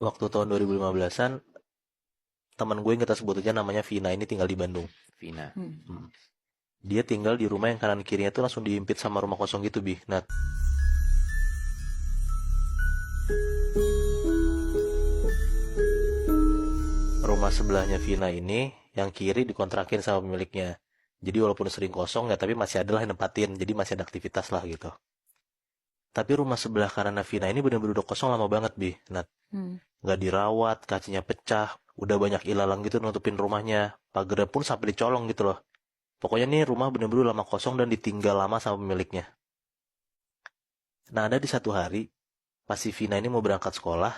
Waktu tahun 2015-an, teman gue yang kita sebut aja namanya Vina ini tinggal di Bandung. Vina. Hmm. Dia tinggal di rumah yang kanan kirinya tuh langsung diimpit sama rumah kosong gitu, Bi. Nah, rumah sebelahnya Vina ini yang kiri dikontrakin sama pemiliknya. Jadi walaupun sering kosong ya tapi masih ada lah yang nempatin. Jadi masih ada aktivitas lah gitu. Tapi rumah sebelah kanan Vina ini bener-bener udah kosong lama banget, Bi. Nah, nggak dirawat, kacanya pecah, udah banyak ilalang gitu nutupin rumahnya. Pagarnya pun sampai dicolong gitu loh. Pokoknya nih rumah bener-bener lama kosong dan ditinggal lama sama pemiliknya. Nah, ada di satu hari, pas si Vina ini mau berangkat sekolah,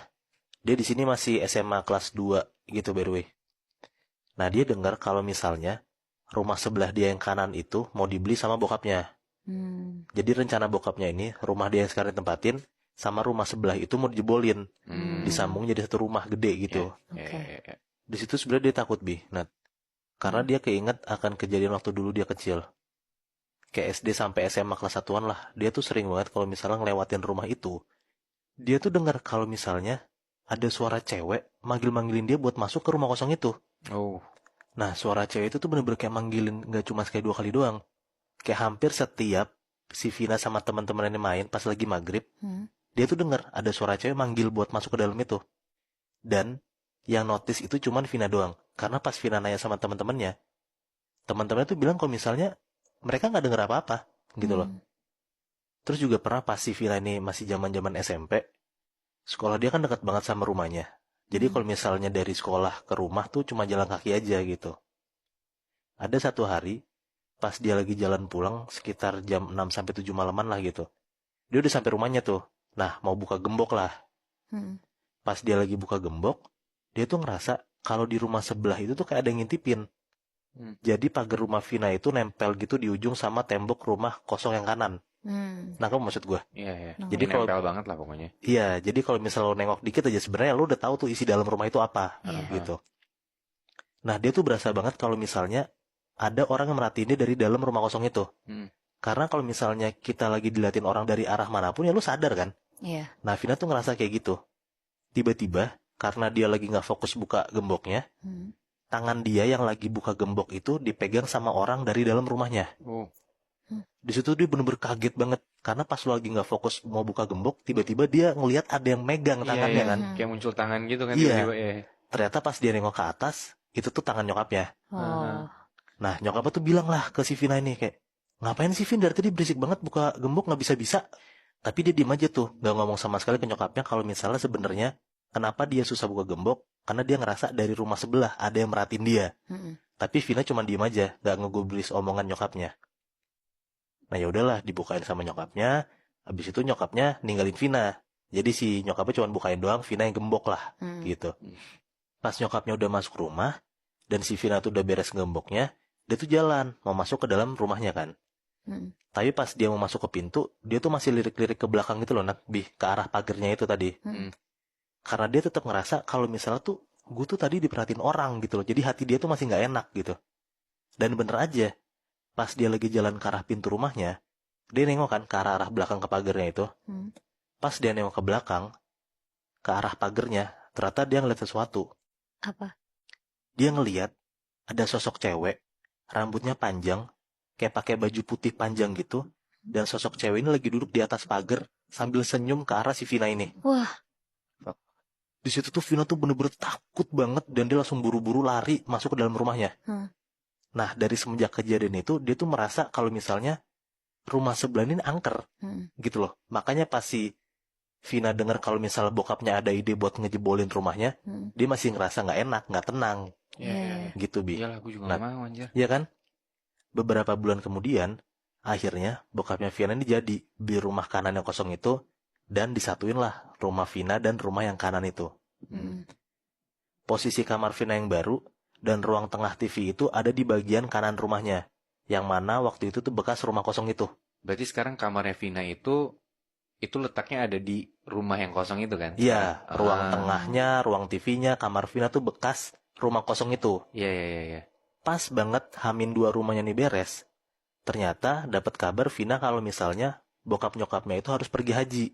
dia di sini masih SMA kelas 2 gitu by the way. Nah, dia dengar kalau misalnya rumah sebelah dia yang kanan itu mau dibeli sama bokapnya. Jadi rencana bokapnya ini, rumah dia yang sekarang ditempatin, sama rumah sebelah itu mau dijebolin. Disambung jadi satu rumah gede gitu. Ya. Di situ sebenarnya dia takut, Bi. Nah, karena dia keinget akan kejadian waktu dulu dia kecil. Kayak SD sampai SMA kelas 1-an lah. Dia tuh sering banget kalau misalnya ngelewatin rumah itu. Dia tuh dengar kalau misalnya ada suara cewek manggil-manggilin dia buat masuk ke rumah kosong itu. Oh. Nah, suara cewek itu tuh bener-bener kayak manggilin, gak cuma sekali 2 kali doang. Kayak hampir setiap si Vina sama teman-temannya main pas lagi maghrib, dia tuh dengar ada suara cewek manggil buat masuk ke dalam itu. Dan yang notice itu cuman Vina doang. Karena pas Vina nanya sama teman-temannya tuh bilang kalau misalnya mereka nggak dengar apa-apa gitu loh. Terus juga pernah pas si Vina ini masih zaman-zaman SMP, sekolah dia kan dekat banget sama rumahnya. Jadi kalau misalnya dari sekolah ke rumah tuh cuma jalan kaki aja gitu. Ada satu hari, pas dia lagi jalan pulang sekitar jam 6 sampai 7 malaman lah gitu. Dia udah sampai rumahnya tuh. Nah, mau buka gembok lah. Pas dia lagi buka gembok, dia tuh ngerasa kalau di rumah sebelah itu tuh kayak ada yang ngintipin. Jadi pagar rumah Vina itu nempel gitu di ujung sama tembok rumah kosong yang kanan. Nah, kamu maksud gue? Iya. Jadi kalau Nempel banget lah pokoknya. iya, jadi kalau misalnya lo nengok dikit aja sebenarnya lo udah tahu tuh isi dalam rumah itu apa, gitu. Nah, dia tuh berasa banget kalau misalnya ada orang yang merhatiin dia dari dalam rumah kosong itu. Karena kalau misalnya kita lagi diliatin orang dari arah manapun ya lo sadar kan? Iya. Nah, Vina tuh ngerasa kayak gitu. Tiba-tiba karena dia lagi nggak fokus buka gemboknya, tangan dia yang lagi buka gembok itu dipegang sama orang dari dalam rumahnya. Oh. Di situ dia bener-bener kaget banget karena pas lo lagi nggak fokus mau buka gembok, tiba-tiba dia ngelihat ada yang megang tangannya kan. Kayak muncul tangan gitu kan Iya. tiba-tiba ya. Ternyata pas dia nengok ke atas, itu tuh tangan nyokapnya. Oh. Nah, nyokapnya tuh bilang lah ke si Vina ini kayak, ngapain sih Vin dari tadi berisik banget buka gembok nggak bisa-bisa. Tapi dia diem aja tuh, nggak ngomong sama sekali ke nyokapnya kalau misalnya sebenarnya kenapa dia susah buka gembok, karena dia ngerasa dari rumah sebelah ada yang merhatiin dia. Tapi Vina cuma diem aja, nggak ngegubris omongan nyokapnya. Nah ya udahlah, dibukain sama nyokapnya. Habis itu nyokapnya ninggalin Vina. Jadi si nyokapnya cuma bukain doang, Vina yang gembok lah, gitu. Pas nyokapnya udah masuk rumah, dan si Vina tuh udah beres gemboknya, dia tuh jalan, mau masuk ke dalam rumahnya kan. Tapi pas dia mau masuk ke pintu, dia tuh masih lirik-lirik ke belakang gitu loh, ke arah pagernya itu tadi. Karena dia tetap ngerasa kalau misalnya tuh, gue tuh tadi diperhatiin orang gitu loh. Jadi hati dia tuh masih nggak enak gitu. Dan bener aja, pas dia lagi jalan ke arah pintu rumahnya, dia nengok kan ke arah belakang ke pagernya itu. Pas dia nengok ke belakang, ke arah pagernya, ternyata dia ngeliat sesuatu. Apa? Dia ngeliat ada sosok cewek, rambutnya panjang, kayak pakai baju putih panjang gitu, dan sosok cewek ini lagi duduk di atas pagar sambil senyum ke arah si Vina ini. Wah. Di situ tuh Vina tuh bener-bener takut banget dan dia langsung buru-buru lari masuk ke dalam rumahnya. Nah, dari semenjak kejadian itu, dia tuh merasa kalau misalnya rumah sebelah ini angker, gitu loh. Makanya pas si Vina dengar kalau misalnya bokapnya ada ide buat ngejebolin rumahnya, dia masih ngerasa nggak enak, nggak tenang, gitu Bi. Iyalah, aku juga nggak mau anjir. Iya kan? Beberapa bulan kemudian, akhirnya bokapnya Vina ini jadi di rumah kanan yang kosong itu, dan disatuin lah rumah Vina dan rumah yang kanan itu. Posisi kamar Vina yang baru dan ruang tengah TV itu ada di bagian kanan rumahnya, yang mana waktu itu tuh bekas rumah kosong itu. Berarti sekarang kamarnya Vina itu letaknya ada di rumah yang kosong itu kan? Iya, ruang tengahnya, ruang TV-nya, kamar Vina tuh bekas rumah kosong itu. Iya. Pas banget H-2 rumahnya nih beres, ternyata dapat kabar Vina kalau misalnya bokap nyokapnya itu harus pergi haji.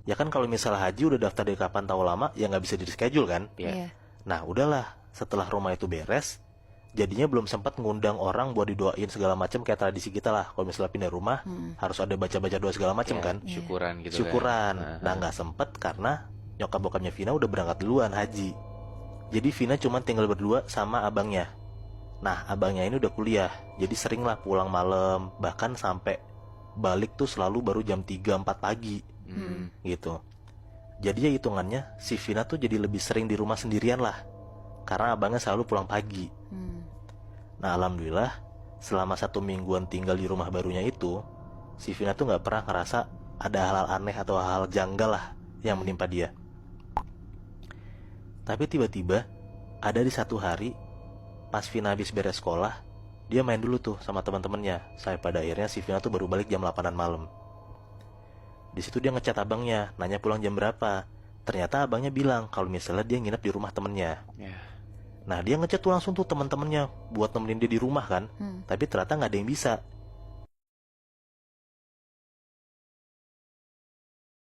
Ya kan kalau misalnya haji udah daftar dari kapan tahu lama, ya nggak bisa di reschedule kan? Iya. Iya. Nah udahlah, setelah rumah itu beres, jadinya belum sempat ngundang orang buat didoain segala macam kayak tradisi kita lah. Kalau misalnya pindah rumah, harus ada baca-baca doa segala macam Iya, kan? syukuran gitu Syukuran. kan. Nah nggak sempet karena nyokap bokapnya Vina udah berangkat duluan haji. Jadi Vina cuma tinggal berdua sama abangnya. Nah abangnya ini udah kuliah, jadi sering lah pulang malam, bahkan sampai balik tuh selalu baru jam 3-4 pagi gitu. Jadi ya hitungannya si Vina tuh jadi lebih sering di rumah sendirian lah, karena abangnya selalu pulang pagi. Nah alhamdulillah selama 1 mingguan tinggal di rumah barunya itu, si Vina tuh nggak pernah ngerasa ada hal-hal aneh atau hal-hal janggal lah yang menimpa dia. Tapi tiba-tiba ada di satu hari pas Vina habis beres sekolah, dia main dulu tuh sama teman-temannya. Sampai pada akhirnya si Vina tuh baru balik jam 8-an malam. Di situ dia ngechat abangnya, nanya pulang jam berapa. Ternyata abangnya bilang kalau misalnya dia nginep di rumah temennya. Ya. Nah dia ngechat tuh langsung tuh teman-temannya buat nemenin dia di rumah kan. Tapi ternyata nggak ada yang bisa.